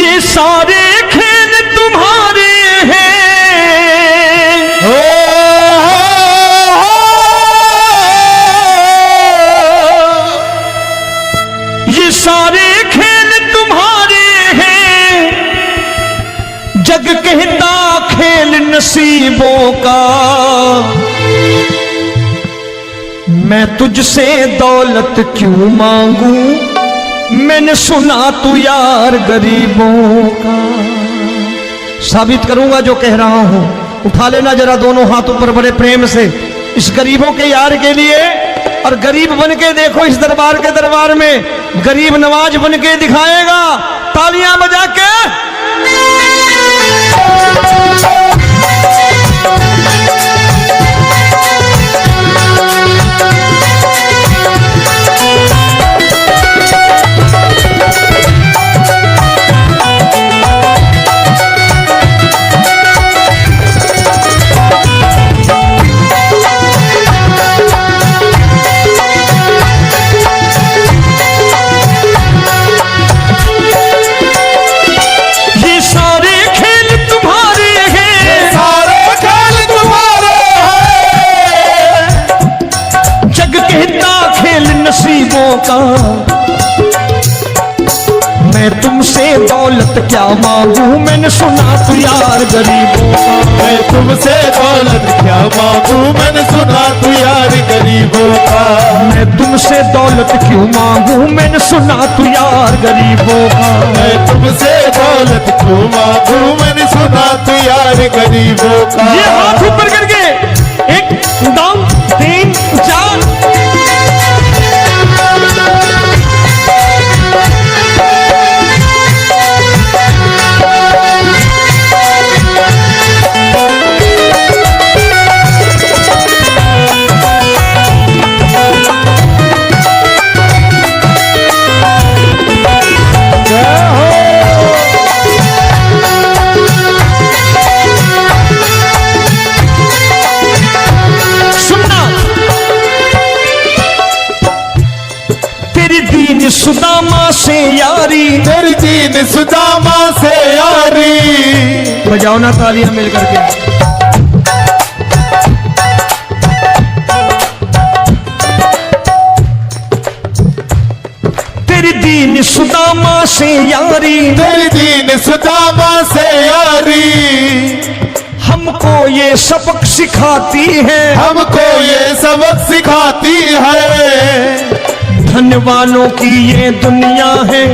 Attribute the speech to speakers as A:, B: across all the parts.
A: ये सारे खेल तुम्हारे हैं, ये सारे खेल तुम्हारे हैं, जग कहता खेल नसीबों का। मैं तुझसे दौलत क्यों मांगू, मैंने सुना तू यार गरीबों का। साबित करूंगा जो कह रहा हूं। उठा लेना जरा दोनों हाथ ऊपर बड़े प्रेम से इस गरीबों के यार के लिए, और गरीब बन के देखो इस दरबार के दरबार में गरीब नवाज बन के दिखाएगा, तालियां बजा के। नसीबों का मैं तुमसे दौलत क्या मांगू, मैंने सुना तू यार गरीबों का।
B: मैं तुमसे दौलत क्या मांगू, मैंने सुना तू यार गरीबों का।
A: मैं तुमसे दौलत क्यों मांगू, मैंने सुना तू यार गरीबों का।
B: मैं तुमसे दौलत क्यों मांगू, मैंने सुना तू यार गरीबों का।
A: ये हाथ ऊपर करके 1 2 3 4 सुदामा से यारी,
B: तेरी दीन सुदामा से यारी।
A: बजाओ ना तालियां मिल करके। तेरी दीन सुदामा से यारी,
B: तेरी दीन सुदामा से यारी।
A: हमको ये सबक सिखाती है,
B: हमको ये सबक सिखाती है।
A: धनवानों की ये दुनिया है,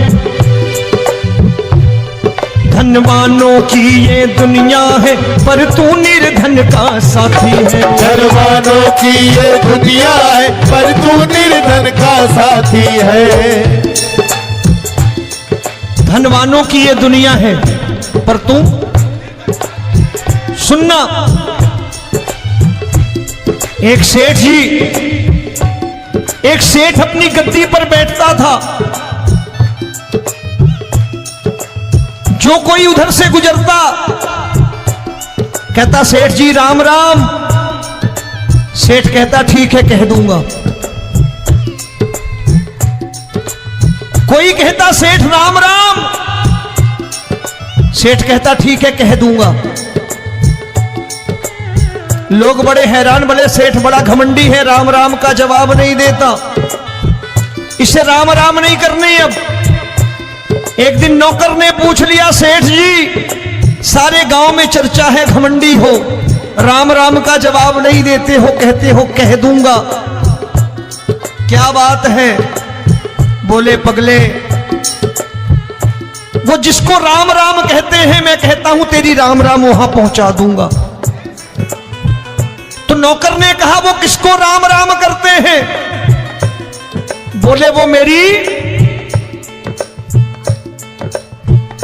A: धनवानों की ये दुनिया है, पर तू निर्धन का साथी है।
B: धनवानों की ये दुनिया है, पर तू निर्धन का साथी है।
A: धनवानों की ये दुनिया है, पर तू सुनना। एक सेठ अपनी गद्दी पर बैठता था। जो कोई उधर से गुजरता कहता सेठ जी राम राम। सेठ कहता ठीक है कह दूंगा। कोई कहता सेठ राम राम। सेठ कहता ठीक है कह दूंगा। लोग बड़े हैरान, बोले सेठ बड़ा घमंडी है, राम राम का जवाब नहीं देता, इसे राम राम नहीं करने। अब एक दिन नौकर ने पूछ लिया सेठ जी सारे गांव में चर्चा है घमंडी हो, राम राम का जवाब नहीं देते हो, कहते हो कह दूंगा, क्या बात है? बोले पगले वो जिसको राम राम कहते हैं मैं कहता हूं तेरी राम राम वहां पहुंचा दूंगा। तो नौकर ने कहा वो किसको राम राम करते हैं? बोले वो मेरी।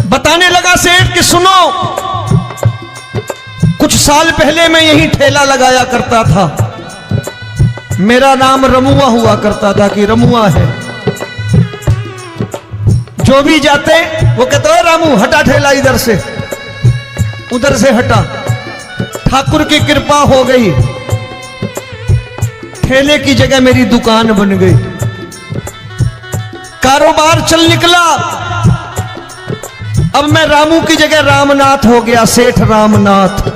A: बताने लगा सेठ कि सुनो, कुछ साल पहले मैं यही ठेला लगाया करता था, मेरा नाम रमुआ हुआ करता था कि रमुआ है। जो भी जाते वो कहते हो रामू हटा ठेला इधर से, उधर से हटा। ठाकुर की कृपा हो गई, ठेले की जगह मेरी दुकान बन गई, कारोबार चल निकला। अब मैं रामू की जगह रामनाथ हो गया, सेठ रामनाथ।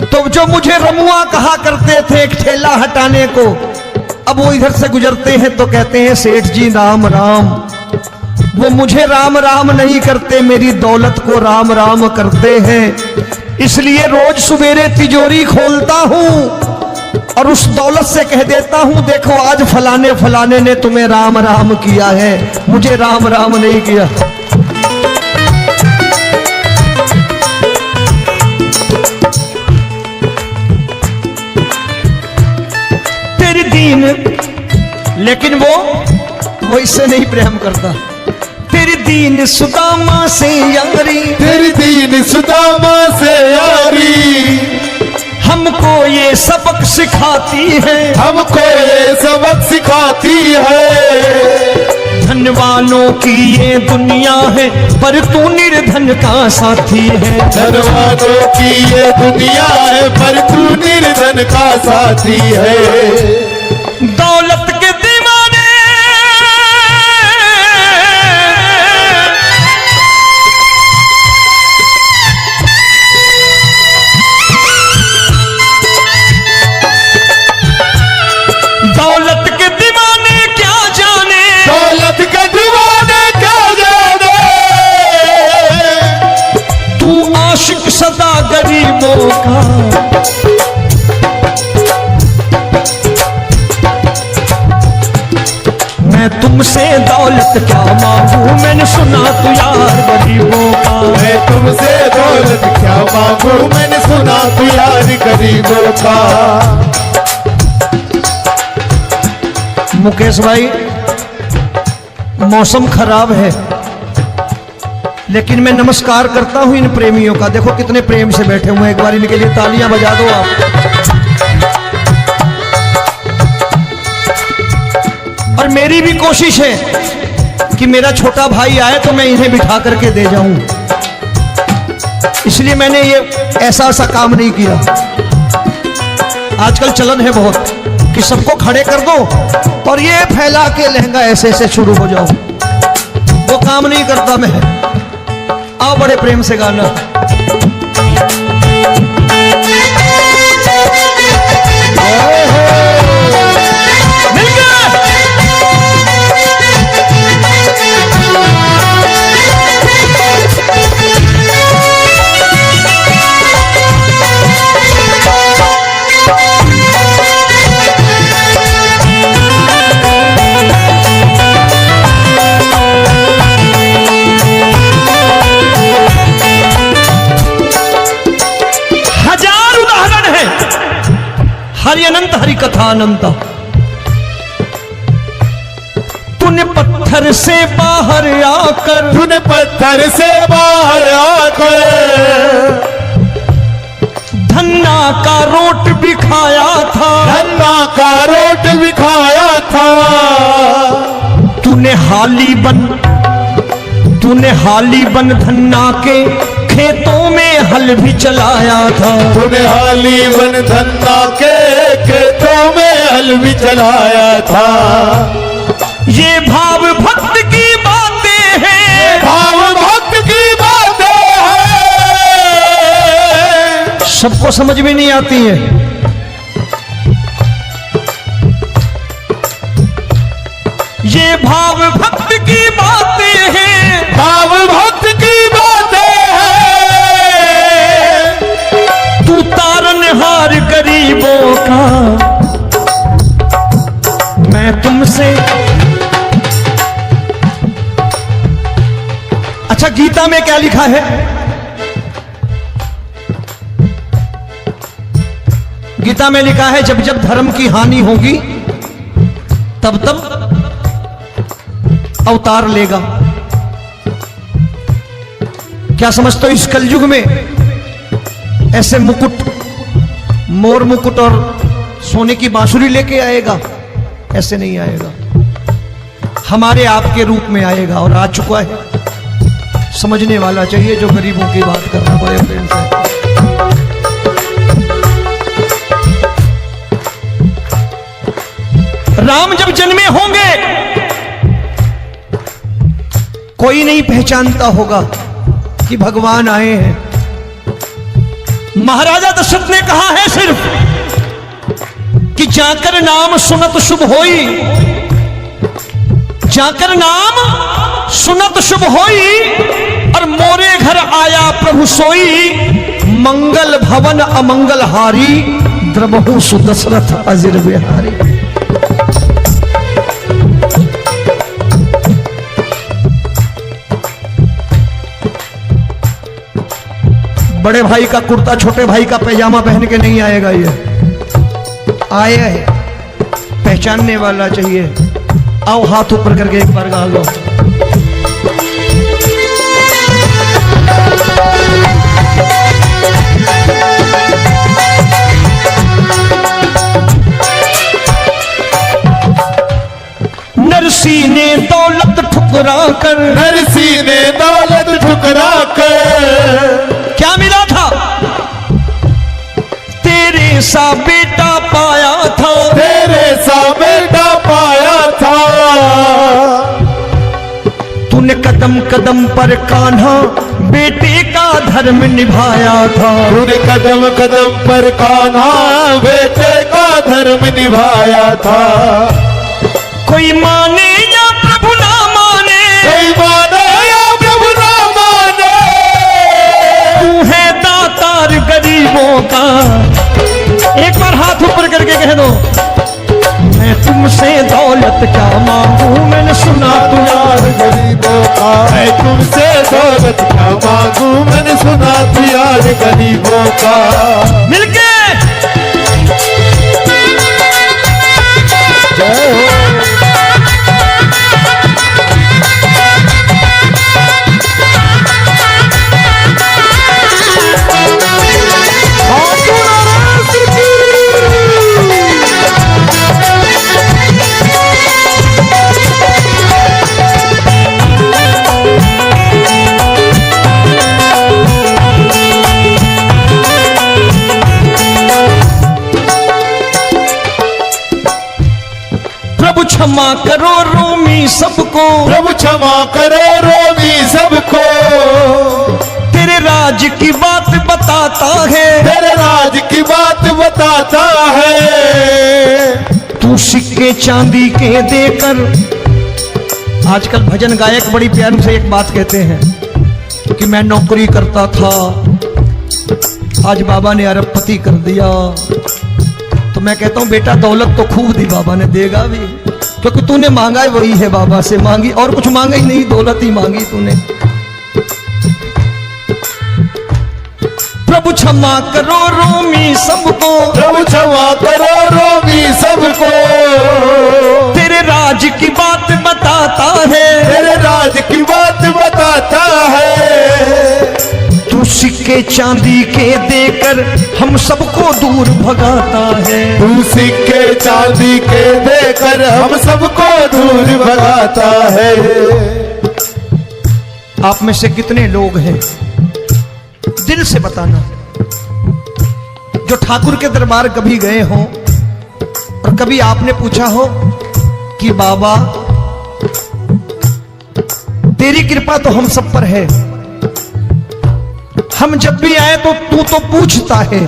A: तो जो मुझे रमुआ कहा करते थे एक ठेला हटाने को, अब वो इधर से गुजरते हैं तो कहते हैं सेठ जी राम राम। वो मुझे राम राम नहीं करते, मेरी दौलत को राम राम करते हैं। इसलिए रोज सवेरे तिजोरी खोलता हूं और उस दौलत से कह देता हूं, देखो आज फलाने फलाने ने तुम्हें राम राम किया है, मुझे राम राम नहीं किया। तेरी दीन, लेकिन वो इससे नहीं प्रेम करता। तेरी दीन सुदामा से यारी,
B: तेरी दीन सुदामा से यारी,
A: हमको ये सबक सिखाती है,
B: हमको ये सबक सिखाती है।
A: धन वालों की ये दुनिया है, पर तू निर्धन का साथी है।
B: धन वालों की ये दुनिया है, पर तू निर्धन का साथी है।
A: दौलत के दीवाने दौलत के दीवाने क्या जाने,
B: दौलत के दीवाने क्या जाने।
A: तू आशिक सदा गरीबों का। मैं तुमसे दौलत क्या मांगू, मैंने सुना तू यार गरीबों का।
B: मैं तुमसे दौलत क्या मांगू, मैंने सुना तू यार गरीबों का।
A: मुकेश भाई, मौसम खराब है, लेकिन मैं नमस्कार करता हूं इन प्रेमियों का। देखो कितने प्रेम से बैठे हुए हैं, एक बार इनके लिए तालियां बजा दो आप। और मेरी भी कोशिश है कि मेरा छोटा भाई आए तो मैं इन्हें बिठा करके दे जाऊं, इसलिए मैंने ये ऐसा काम नहीं किया। आजकल चलन है बहुत कि सबको खड़े कर दो और ये फैला के लहंगा ऐसे ऐसे शुरू हो जाओ, वो काम नहीं करता मैं। आओ बड़े प्रेम से गाना। हरि अनंत हरि कथा अनंत। तूने पत्थर से बाहर आकर,
B: तूने पत्थर से बाहर आकर
A: धन्ना का रोट भी खाया था,
B: धन्ना का रोट भी खाया था।
A: तूने हाली बन धन्ना के खेतों में हल भी चलाया था।
B: तूने हाली बन धन्ना के खेतों में हल भी चलाया था।
A: ये भाव भक्त की बातें हैं,
B: भाव भक्त की बातें हैं।
A: सबको समझ में नहीं आती है। ये भाव भक्त की बातें हैं,
B: भाव भक्त की बातें हैं।
A: तू तारनहार गरीबों का। मैं तुमसे, अच्छा गीता में क्या लिखा है? गीता में लिखा है जब जब धर्म की हानि होगी तब तब अवतार लेगा। क्या समझते हो इस कलयुग में ऐसे मुकुट, मोर मुकुट और सोने की बांसुरी लेके आएगा? ऐसे नहीं आएगा, हमारे आपके रूप में आएगा और आ चुका है। समझने वाला चाहिए जो गरीबों की बात कर रहा बड़े प्रेम से। राम जब जन्मे होंगे कोई नहीं पहचानता होगा, कि भगवान आए हैं। महाराजा दशरथ ने कहा है सिर्फ कि जाकर नाम सुनत शुभ होई, जाकर नाम सुनत शुभ होई, और मोरे घर आया प्रभु सोई, मंगल भवन अमंगल हारी, द्रबहु सुदशरथ अजिर बिहारी। बड़े भाई का कुर्ता छोटे भाई का पैजामा पहन के नहीं आएगा, ये आया है पहचानने वाला चाहिए। आओ हाथ ऊपर करके एक बार गा लो। नरसी ने दौलत ठुकरा कर,
B: नरसी ने दौलत ठुकरा कर,
A: क्या मिला था? तेरे सा बेटा पाया था,
B: तेरे सा बेटा पाया था।
A: तूने कदम कदम पर कान्हा बेटे का धर्म निभाया था,
B: तूने कदम कदम पर कान्हा बेटे का धर्म निभाया था।
A: कोई माने या प्रभु ना माने,
B: कोई माने या प्रभु ना माने,
A: तू है दातार गरीबों का। एक बार हाथ ऊपर करके कह दो, मैं तुमसे दौलत क्या मांगू, मैंने सुना तू यार
B: गरीबों का। मैं तुमसे दौलत क्या मांगू, मैंने सुना तू यार गरीबों का।
A: मिलके
B: जय हो।
A: प्रभु क्षमा करो रोमी सबको,
B: प्रभु क्षमा करो रोमी सबको।
A: तेरे राज की बात बताता है,
B: तेरे राज की बात बताता है।
A: तू सिक्के चांदी के देकर। आजकल भजन गायक बड़ी प्यार से एक बात कहते हैं कि मैं नौकरी करता था, आज बाबा ने अरबपति कर दिया। तो मैं कहता हूं बेटा दौलत तो खूब दी बाबा ने, देगा भी, क्योंकि तूने मांगा है वही है बाबा से मांगी, और कुछ मांगा ही नहीं, दौलत ही मांगी तूने। प्रभु क्षमा करो रोमी सबको,
B: प्रभु क्षमा करो रोमी सबको।
A: तेरे राज की बात बताता है,
B: तेरे राज की बात बताता है।
A: तू सिक्के चांदी के देकर हम सबको दूर भगाता है।
B: तू सिक्के चांदी के देकर हम सबको दूर भगाता है।
A: आप में से कितने लोग हैं, दिल से बताना, जो ठाकुर के दरबार कभी गए हो और कभी आपने पूछा हो कि बाबा तेरी कृपा तो हम सब पर है, हम जब भी आए तो तू तो पूछता है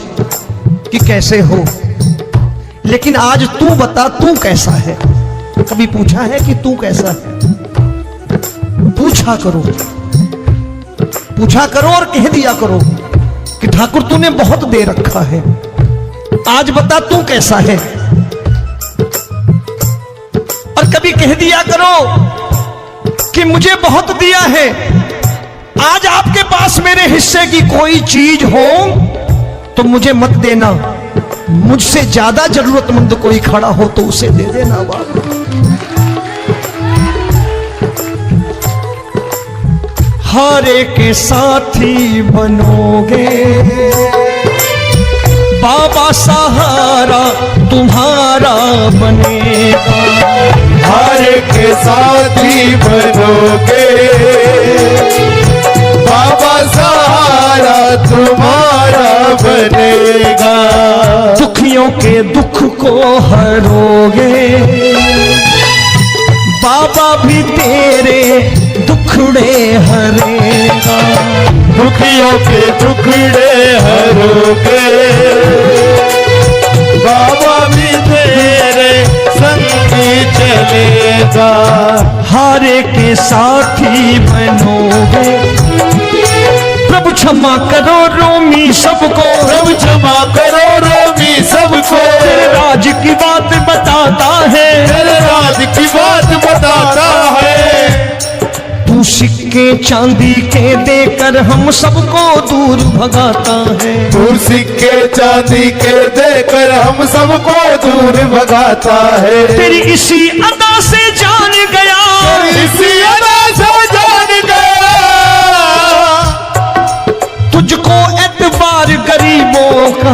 A: कि कैसे हो, लेकिन आज तू बता तू कैसा है। कभी पूछा है कि तू कैसा है? पूछा करो, पूछा करो और कह दिया करो कि ठाकुर तूने बहुत दे रखा है, आज बता तू कैसा है। और कभी कह दिया करो कि मुझे बहुत दिया है, आज आपके पास मेरे हिस्से की कोई चीज हो तो मुझे मत देना, मुझसे ज्यादा जरूरतमंद कोई खड़ा हो तो उसे दे देना बाबा। हारे के साथी बनोगे बाबा, सहारा तुम्हारा बनेगा।
B: हारे के साथी बनोगे बाबा, सहारा तुम्हारा बनेगा।
A: दुखियों के दुख को हरोगे बाबा, भी तेरे दुखड़े हरेगा।
B: दुखियों के टुकड़े हरोगे, बाबा भी तेरे संगी चलेगा।
A: हारे के साथी बनोगे, प्रभु क्षमा करो रोमी सबको,
B: प्रभु क्षमा करो रोमी सबको,
A: तेरे राज की बात बताता है,
B: तेरे राज की बात बताता है।
A: तू सिक्के चांदी के देकर हम सबको दूर भगाता है,
B: तू सिक्के चांदी के देकर हम सबको दूर भगाता है।
A: तेरी इसी अदा से जान गया,
B: इसी अदा से जान गया,
A: तुझको एतबार गरीबों का।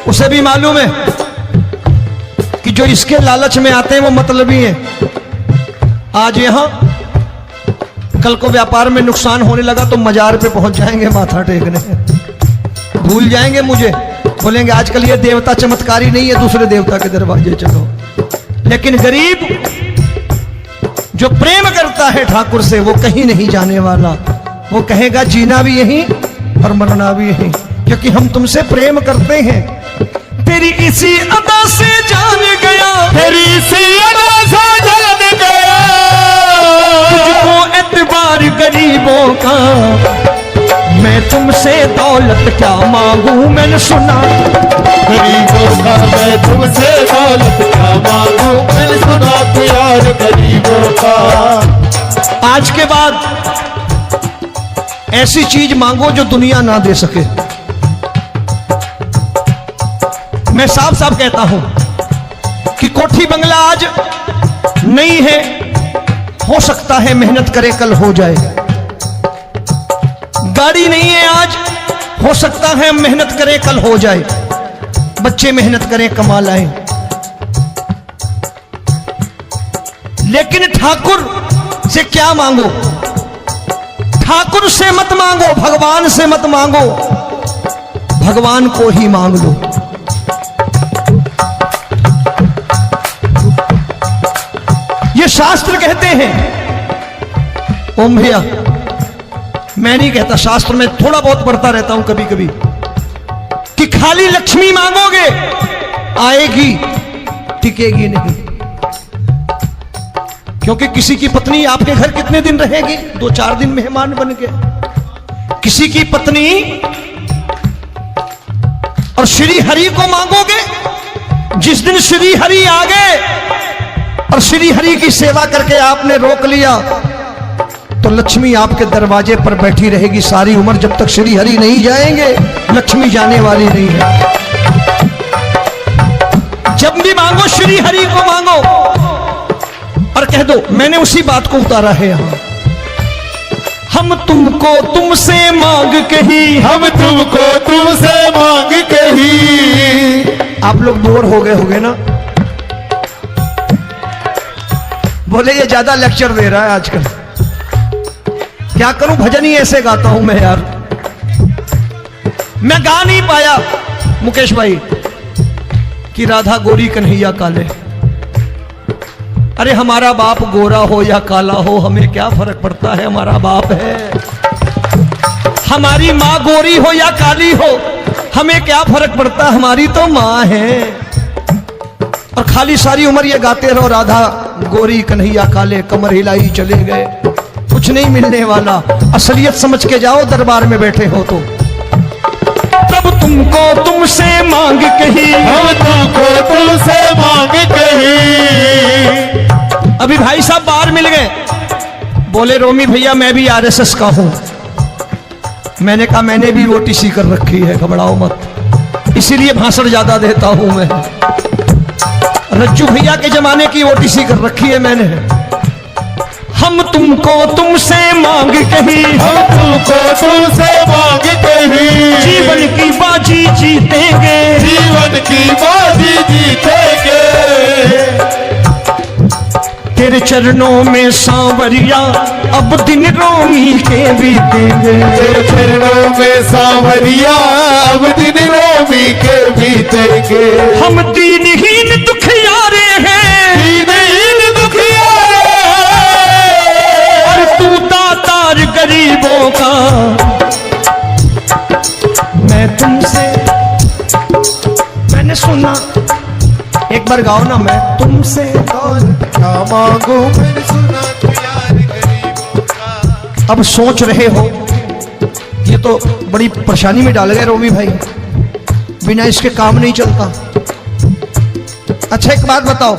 A: उसे भी मालूम है कि जो इसके लालच में आते हैं वो मतलबी हैं। आज यहां कल को व्यापार में नुकसान होने लगा तो मजार पे पहुंच जाएंगे माथा टेकने, भूल जाएंगे मुझे, बोलेंगे आजकल ये देवता चमत्कारी नहीं है, दूसरे देवता के दरवाजे चलो। लेकिन गरीब जो प्रेम करता है ठाकुर से वो कहीं नहीं जाने वाला, वो कहेगा जीना भी यहीं और मरना भी यहीं, क्योंकि हम तुमसे प्रेम करते हैं। तेरी इसी अदा से जान गया,
B: तेरी इसी अदा से जान गया,
A: तुझको एतबार गरीबों का। मैं तुमसे दौलत क्या मांगू, मैंने सुना
B: गरीबों का मैं तुमसे दौलत क्या मांगू, मैंने सुना तू यार गरीबों का।
A: आज के बाद ऐसी चीज मांगो जो दुनिया ना दे सके। मैं साफ साफ कहता हूं कि कोठी बंगला आज नहीं है, हो सकता है मेहनत करे कल हो जाए। गाड़ी नहीं है आज, हो सकता है मेहनत करें कल हो जाए। बच्चे मेहनत करें कमा लाएं, लेकिन ठाकुर से क्या मांगो? ठाकुर से मत मांगो, भगवान से मत मांगो, भगवान को ही मांग लो। ये शास्त्र कहते हैं, ओम भैया मैं नहीं कहता, शास्त्र में थोड़ा बहुत पढ़ता रहता हूं कभी कभी, कि खाली लक्ष्मी मांगोगे आएगी, टिकेगी नहीं। क्योंकि किसी की पत्नी आपके घर कितने दिन रहेगी? 2-4 दिन मेहमान बन के। किसी की पत्नी और श्री हरि को मांगोगे, जिस दिन श्री हरि आ गए और श्री हरि की सेवा करके आपने रोक लिया तो लक्ष्मी आपके दरवाजे पर बैठी रहेगी सारी उम्र। जब तक श्री हरि नहीं जाएंगे लक्ष्मी जाने वाली नहीं है। जब भी मांगो श्री हरि को मांगो और कह दो मैंने उसी बात को उतारा है यहां, हम तुमको तुमसे मांग कही,
B: हम तुमको तुमसे मांग कही।
A: आप लोग बोर हो गए होंगे ना, बोले ये ज्यादा लेक्चर दे रहा है आजकल। क्या करूं, भजन ही ऐसे गाता हूं मैं यार। मैं गा नहीं पाया मुकेश भाई कि राधा गोरी कन्हैया काले। अरे हमारा बाप गोरा हो या काला हो हमें क्या फर्क पड़ता है, हमारा बाप है। हमारी माँ गोरी हो या काली हो हमें क्या फर्क पड़ता, हमारी तो माँ है। और खाली सारी उम्र ये गाते रहो राधा गोरी कन्हैया काले, कमर हिलाई चले गए, कुछ नहीं मिलने वाला। असलियत समझ के जाओ दरबार में बैठे हो तो। तब तुमको तुमसे मांग कही,
B: हम तुमको तुमसे मांग कही।
A: अभी भाई साहब बाहर मिल गए, बोले रोमी भैया मैं भी आरएसएस का हूं। मैंने कहा मैंने भी ओटीसी कर रखी है, घबराओ मत, इसीलिए भाषण ज्यादा देता हूं मैं। रज्जू भैया के जमाने की ओटीसी कर रखी है मैंने। हम तुमको तुमसे मांग कही,
B: हम तुमको तुमसे मांग कही।
A: जीवन की बाजी जीतेंगे,
B: जीवन की बाजी जीतेंगे।
A: तेरे चरणों में सांवरिया अब दिन रोमी के बीतेंगे।
B: तेरे चरणों में सांवरिया अब दिन रोमी के बीतेंगे।
A: हम दीनहीन दुखियारे हैं,
B: दीनहीन दुखियारे,
A: एक बार गाओ ना, मैं तुमसे दौलत
B: क्या मांगू मैंने सुना तू यार गरीबों का।
A: अब सोच रहे हो, ये तो बड़ी परेशानी में डाल गए रोमी भाई, बिना इसके काम नहीं चलता। अच्छा एक बात बताओ,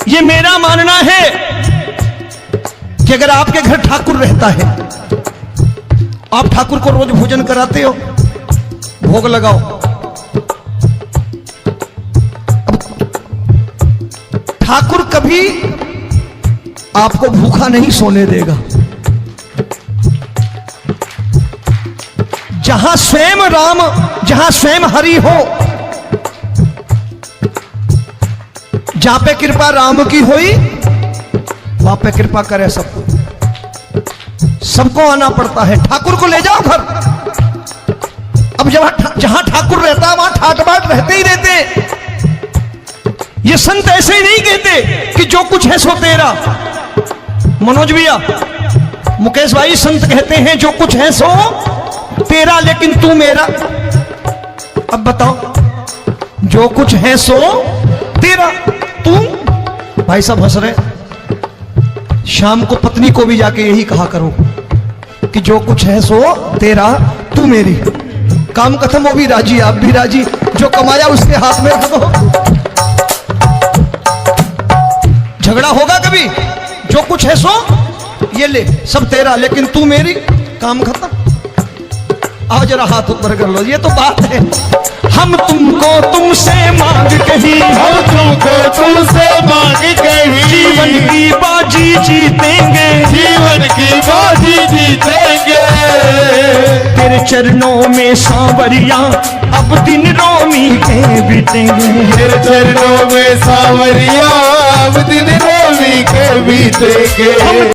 A: ये मेरा मानना है कि अगर आपके घर ठाकुर रहता है, आप ठाकुर को रोज भोजन कराते हो, भोग लगाओ, ठाकुर कभी आपको भूखा नहीं सोने देगा। जहां स्वयं राम, जहां स्वयं हरि हो, जहां पे कृपा राम की हुई, वहां पे कृपा करे सबको। सबको आना पड़ता है, ठाकुर को ले जाओ घर। अब जहां ठाकुर रहता है वहां ठाट बाट रहते ही रहते। ये संत ऐसे ही नहीं कहते कि जो कुछ है सो तेरा। मनोज भैया, मुकेश भाई, संत कहते हैं जो कुछ है सो तेरा लेकिन तू मेरा। अब बताओ, जो कुछ है सो तेरा, तू। भाई साहब हंस रहे। शाम को पत्नी को भी जाके यही कहा करो कि जो कुछ है सो तेरा, तू मेरी। काम खत्म, वो भी राजी, आप भी राजी। जो कमाया उसके हाथ में रख दो। झगड़ा होगा कभी? जो कुछ है सो ये ले, सब तेरा लेकिन तू मेरी। काम खत्म। आओ जरा हाथ ऊपर कर लो, ये तो बात है। हम तुमको तुमसे मांग कहीं,
B: हम तुमको तुमसे मांग कहीं,
A: जीवन की बाजी जीतेंगे,
B: जीवन की बाजी जीतेंगे।
A: तेरे चरणों में सांवरिया अब दिन रोमी के बीतेंगे।
B: तेरे चरणों में सांवरिया अब दिन रोमी के बीतेंगे।